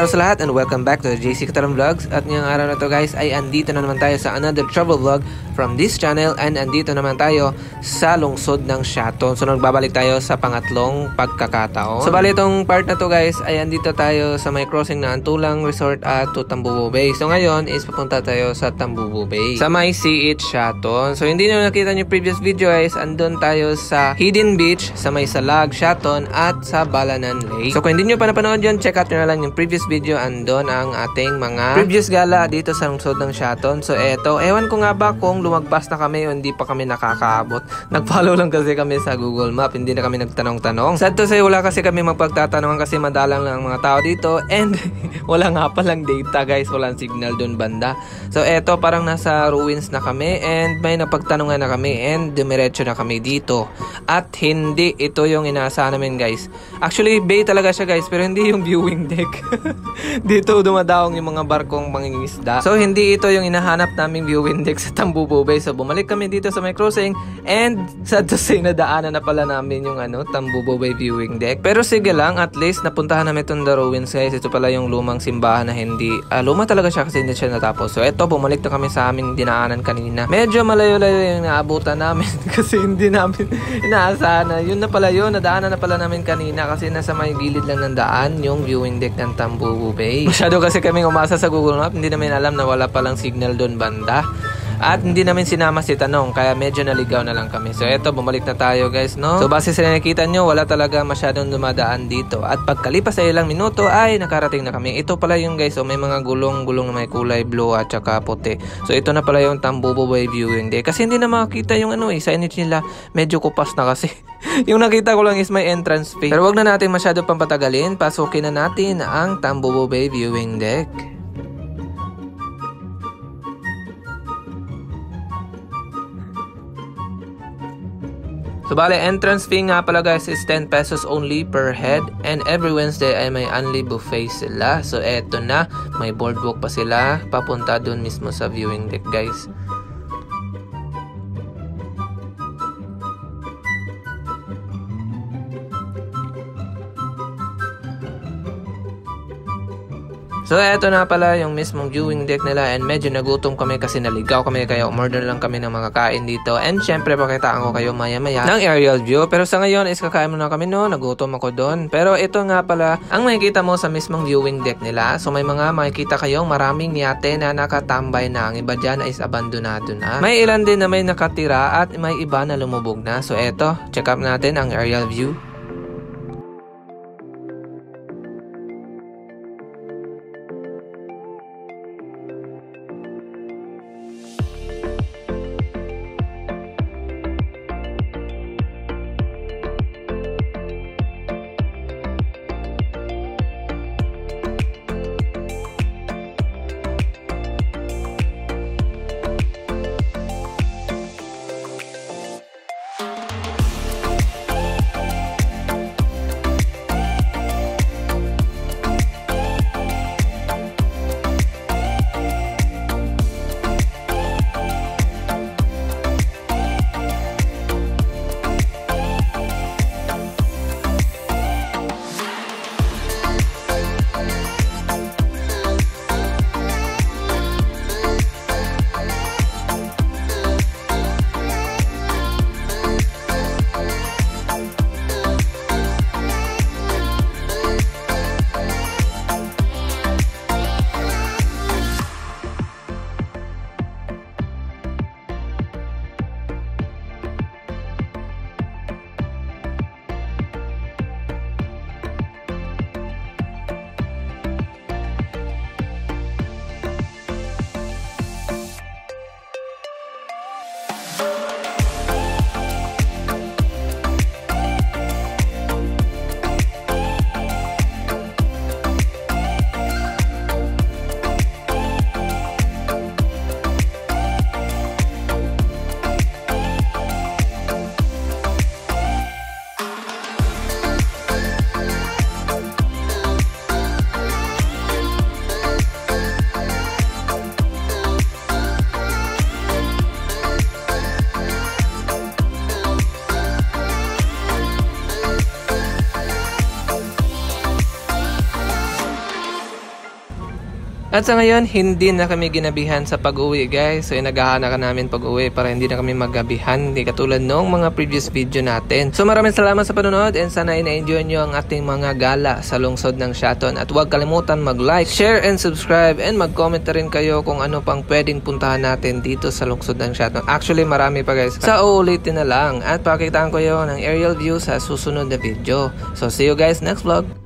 araw sa lahat and welcome back to the JC Kataram Vlogs. At ngayong araw na to guys ay andito na naman tayo sa another travel vlog from this channel, and andito naman tayo sa lungsod ng Siaton. So nagbabalik tayo sa pangatlong pagkakataon. So bali itong part na to guys ay andito tayo sa may crossing na Antulang Resort at Tambubo Bay. So ngayon is papunta tayo sa Tambubo Bay sa may CH Siaton. So hindi nyo nakita yung previous video guys, andun tayo sa Hidden Beach, sa may Salag, Siaton at sa Balanan Lake. So kung hindi nyo pa napanood yun, check out nyo na lang yung previous video. Andon ang ating mga previous gala dito sa lungsod ng Siaton. So eto, ewan ko nga ba kung lumagpas na kami o hindi pa kami nakakaabot. Nag-follow lang kasi kami sa Google Map, hindi na kami nagtanong-tanong. Sad to say, wala kasi kami magpagtatanungan kasi madalang lang ang mga tao dito and wala nga palang data guys, walang signal doon banda. So eto, parang nasa ruins na kami and may napagtanungan na kami and dumiretso na kami dito. At hindi ito yung inaasahan namin guys. Actually, bay talaga siya guys, pero hindi yung viewing deck. Dito dumadaong yung mga barkong mangingisda. So hindi ito yung hinahanap naming viewing deck sa Tambubo Bay. So bumalik kami dito sa may crossing and sad to say, nadaanan na pala namin yung Tambubo Bay viewing deck. Pero sige lang, at least napuntahan namin itong The Ruins guys. Ito pala yung lumang simbahan na hindi luma talaga siya kasi hindi siya natapos. So eto, bumalik na kami sa aming dinaanan kanina. Medyo malayo-layo yung naabutan namin kasi hindi namin inaasahan na yun na pala yun. Nadaanan na pala namin kanina kasi nasa may gilid lang ng daan yung viewing deck ng Tambubo Bay. Masyado kasi kaming umasa sa Google Map, hindi namin alam na wala palang signal doon banda. At hindi namin sinama si Tanong, kaya medyo naligaw na lang kami. So eto, bumalik na tayo guys, no? So base sa nakikita nyo, wala talaga masyadong dumadaan dito. At pagkalipas sa ilang minuto ay nakarating na kami. Ito pala yung guys, so may mga gulong-gulong na may kulay blue at saka puti. So ito na pala yung Tambubo Bay viewing deck. Kasi hindi na makakita yung signage nila, medyo kupas na kasi. Yung nakita ko lang is may entrance fee. Pero wag na natin masyado pampatagalin, pasukin na natin ang Tambubo Bay viewing deck. So bale, entrance fee nga pala guys is 10 pesos only per head, and every Wednesday ay may only buffet sila. So eto na, may boardwalk pa sila papunta dun mismo sa viewing deck guys. So eto na pala yung mismong viewing deck nila, and medyo nagutom kami kasi naligaw kami kaya umorder lang kami ng mga kain dito. And syempre pakitaan ko kayo maya maya ng aerial view. Pero sa ngayon is kakain muna kami, no? Nagutom ako doon. Pero ito nga pala ang makikita mo sa mismong viewing deck nila. So may mga makikita kayong maraming yate na nakatambay na. Ang iba dyan is abandonado na. May ilan din na may nakatira at may iba na lumubog na. So eto, check up natin ang aerial view. At sa ngayon, hindi na kami ginabihan sa pag-uwi guys. So inagahan na namin pag-uwi para hindi na kami maggabihan. Hindi katulad nung mga previous video natin. So maraming salamat sa panonood and sana ina-enjoy nyo ang ating mga gala sa lungsod ng Siaton. At huwag kalimutan mag-like, share and subscribe and mag-comment na rin kayo kung ano pang pwedeng puntahan natin dito sa lungsod ng Siaton. Actually marami pa guys. Sa uulitin na lang at pakitaan ko yun ng aerial view sa susunod na video. So see you guys next vlog.